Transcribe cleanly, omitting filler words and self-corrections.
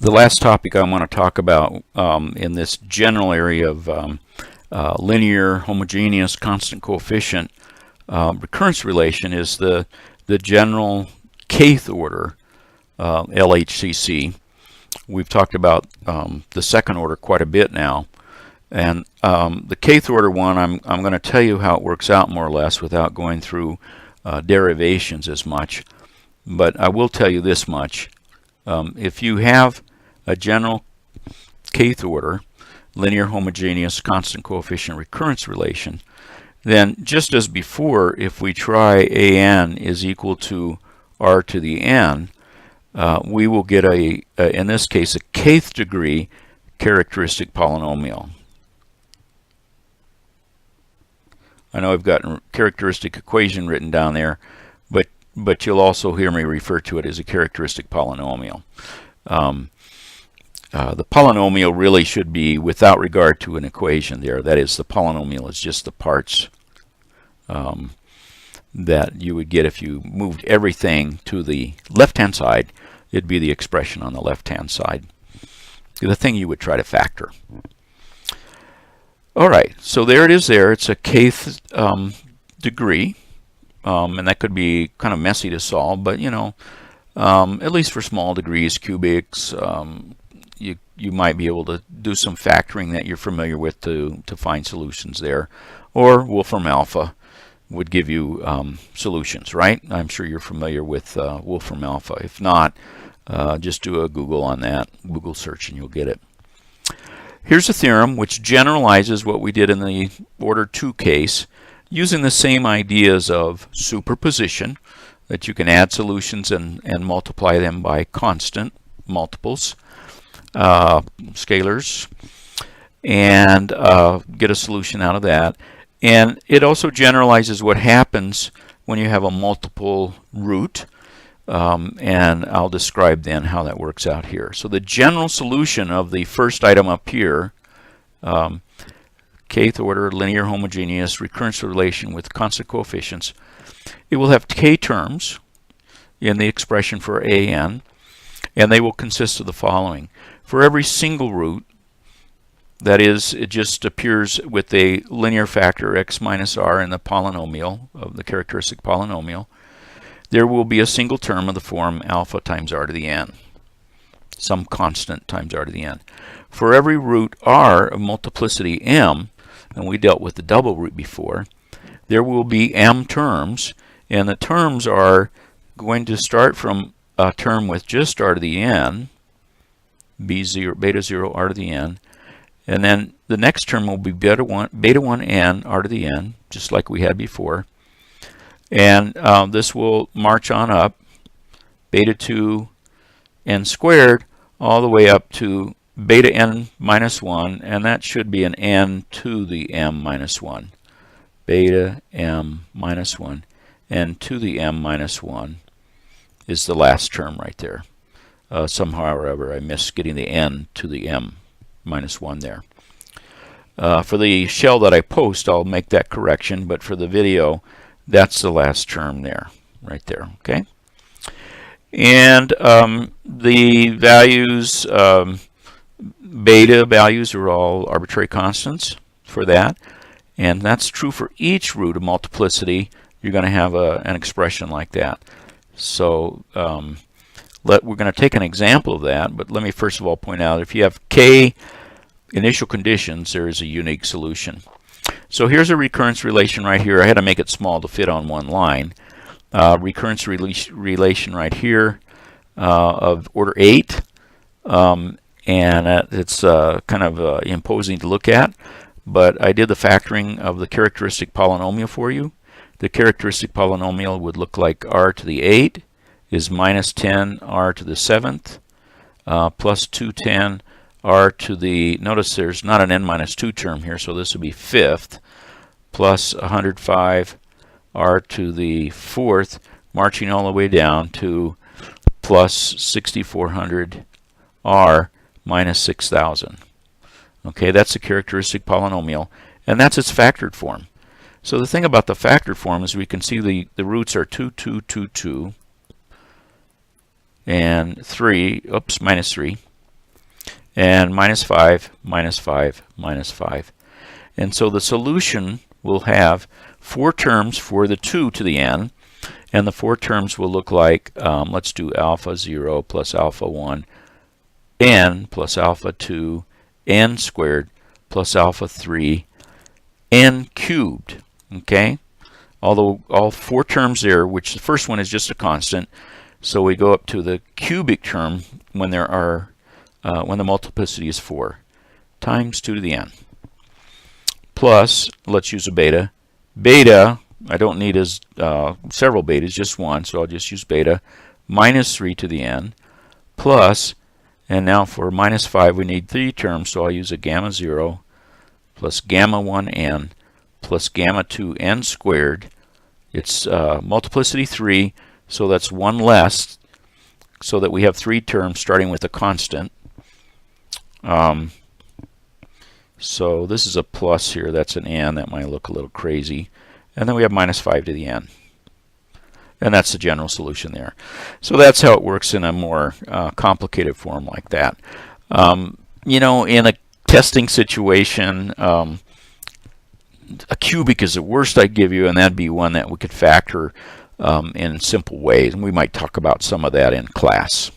The last topic I want to talk about in this general area of linear, homogeneous, constant coefficient recurrence relation is the general kth order LHCC. We've talked about the second order quite a bit now, and the kth order one, I'm going to tell you how it works out more or less without going through derivations as much. But I will tell you this much: if you have a general kth order linear, homogeneous, constant coefficient recurrence relation, then just as before, if we try an is equal to r to the n, we will get in this case, a kth degree characteristic polynomial. I know I've got a characteristic equation written down there, but you'll also hear me refer to it as a characteristic polynomial. The polynomial really should be without regard to an equation there. That is, the polynomial is just the parts that you would get if you moved everything to the left-hand side. It'd be the expression on the left-hand side, the thing you would try to factor. All right, so there it is there. It's a kth degree, and that could be kind of messy to solve, but you know, at least for small degrees, cubics, you might be able to do some factoring that you're familiar with to find solutions there. Or Wolfram alpha would give you solutions, right? I'm sure you're familiar with Wolfram alpha. If not, just do a Google on that, Google search, and you'll get it. Here's a theorem which generalizes what we did in the order 2 case, using the same ideas of superposition, that you can add solutions and multiply them by constant multiples, scalars, and get a solution out of that. And it also generalizes what happens when you have a multiple root, and I'll describe then how that works out here. So the general solution of the first item up here, kth order linear homogeneous recurrence relation with constant coefficients, it will have k terms in the expression for an, and they will consist of the following. For every single root, that is, it just appears with a linear factor x minus r in the polynomial, of the characteristic polynomial, there will be a single term of the form alpha times r to the n, some constant times r to the n. For every root r of multiplicity m, and we dealt with the double root before, there will be m terms, and the terms are going to start from a term with just r to the n, b0, beta 0 r to the n, and then the next term will be beta 1 n r to the n, just like we had before. And this will march on up, beta 2 n squared, all the way up to beta n minus 1, and that should be an n to the m minus 1. Beta m minus 1, n to the m minus 1 is the last term right there. Somehow or other I missed getting the n to the m minus 1 there. For the shell that I post, I'll make that correction, but for the video, that's the last term there, right there, okay? And the values, beta values are all arbitrary constants for that, and that's true for each root of multiplicity. You're going to have an expression like that. So we're going to take an example of that, but let me first of all point out, if you have k initial conditions, there is a unique solution. So here's a recurrence relation right here. I had to make it small to fit on one line. Recurrence relation right here of order 8, and it's kind of imposing to look at, but I did the factoring of the characteristic polynomial for you. The characteristic polynomial would look like r to the 8 is minus 10 r to the 7th plus 210 r to the, notice there's not an n minus 2 term here, so this would be 5th, plus 105 r to the 4th, marching all the way down to plus 6400 r minus 6000. Okay, that's the characteristic polynomial, and that's its factored form. So the thing about the factored form is we can see the roots are 2, 2, 2, 2, and 3, oops, minus 3. and minus 5, minus 5, minus 5. And so the solution will have 4 terms for the 2 to the n, and the 4 terms will look like, let's do alpha 0 plus alpha 1, n plus alpha 2, n squared plus alpha 3, n cubed. Okay? Although all 4 terms there, which the first one is just a constant, so we go up to the cubic term when there are when the multiplicity is 4 times 2 to the n. Plus, let's use a beta. Beta, I don't need as several betas, just one, so I'll just use beta, minus 3 to the n, plus, and now for minus 5 we need 3 terms, so I'll use a gamma 0 plus gamma 1n plus gamma 2n squared. It's multiplicity 3, so that's 1 less, so that we have 3 terms starting with a constant. So this is a plus here, that's an n, that might look a little crazy. And then we have minus 5 to the n. And that's the general solution there. So that's how it works in a more complicated form like that. You know, in a testing situation, a cubic is the worst I'd give you, and that'd be one that we could factor in simple ways. And we might talk about some of that in class.